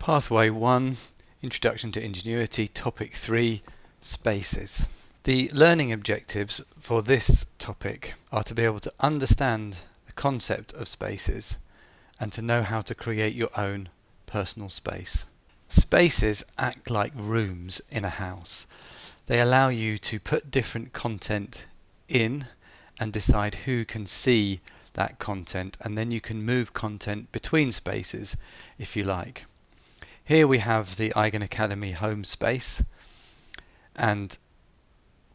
Pathway 1, Introduction to Ingenuity, Topic 3, Spaces. The learning objectives for this topic are to be able to understand the concept of spaces and to know how to create your own personal space. Spaces act like rooms in a house. They allow you to put different content in and decide who can see that content, and then you can move content between spaces if you like. Here we have the Eigen Academy home space, and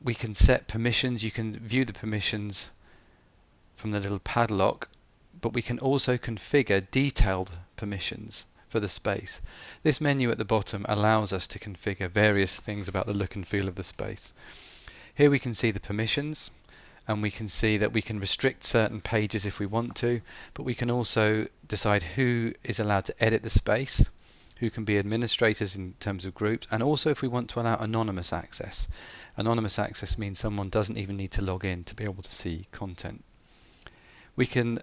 we can set permissions. You can view the permissions from the little padlock, but we can also configure detailed permissions for the space. This menu at the bottom allows us to configure various things about the look and feel of the space. Here we can see the permissions, and we can see that we can restrict certain pages if we want to, but we can also decide who is allowed to edit the space, who can be administrators in terms of groups, and also if we want to allow anonymous access. Anonymous access means someone doesn't even need to log in to be able to see content. We can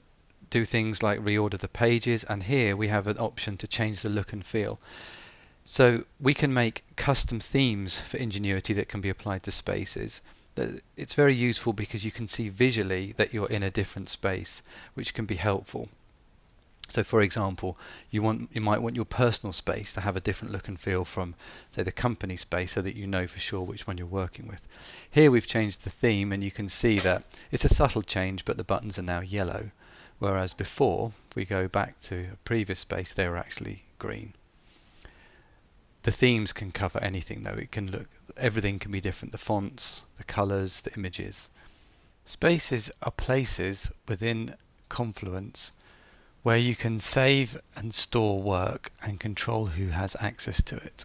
do things like reorder the pages, and here we have an option to change the look and feel. So we can make custom themes for Ingenuity that can be applied to spaces. It's very useful because you can see visually that you're in a different space, which can be helpful. So for example, you might want your personal space to have a different look and feel from, say, the company space, so that you know for sure which one you're working with. Here we've changed the theme, and you can see that it's a subtle change, but the buttons are now yellow, whereas before, if we go back to a previous space, they were actually green. The themes can cover anything though. Everything can be different, the fonts, the colours, the images. Spaces are places within Confluence where you can save and store work and control who has access to it.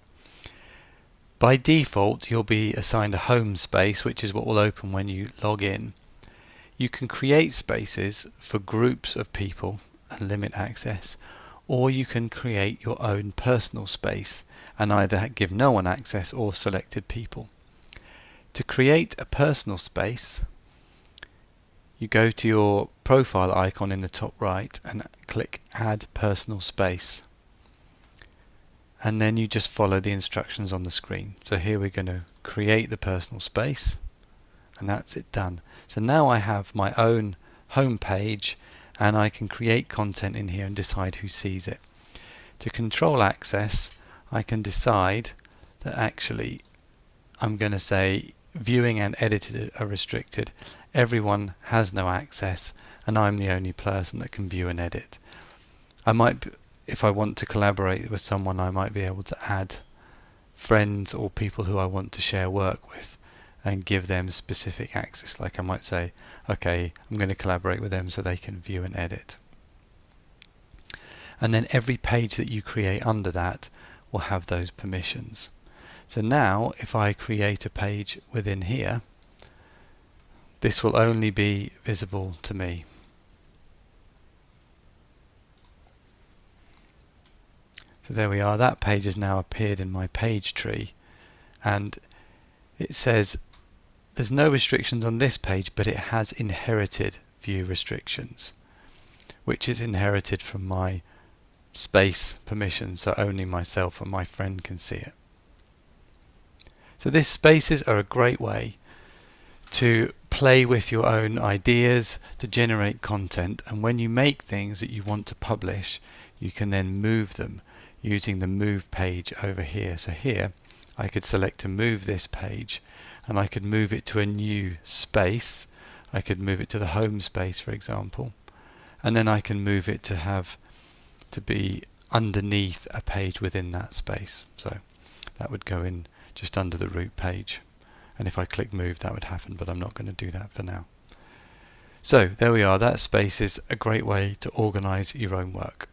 By default, you'll be assigned a home space, which is what will open when you log in. You can create spaces for groups of people and limit access, or you can create your own personal space and either give no one access or selected people. To create a personal space, you go to your profile icon in the top right and click Add Personal Space. And then you just follow the instructions on the screen. So here we're going to create the personal space, and that's it done. So now I have my own home page, and I can create content in here and decide who sees it. To control access, I can decide that actually I'm going to say viewing and edited are restricted. Everyone has no access, and I'm the only person that can view and edit. If I want to collaborate with someone, I might be able to add friends or people who I want to share work with and give them specific access. Like I might say, okay, I'm going to collaborate with them so they can view and edit. And then every page that you create under that will have those permissions. So now if I create a page within here, this will only be visible to me. So there we are, that page has now appeared in my page tree, and it says there's no restrictions on this page, but it has inherited view restrictions, which is inherited from my space permissions, so only myself and my friend can see it. So these spaces are a great way to play with your own ideas, to generate content, and when you make things that you want to publish, you can then move them using the move page over here. So here I could select to move this page, and I could move it to a new space. I could move it to the home space, for example, and then I can move it to be underneath a page within that space. So that would go in just under the root page, and if I click move that would happen, but I'm not going to do that for now. So there we are, that space is a great way to organize your own work.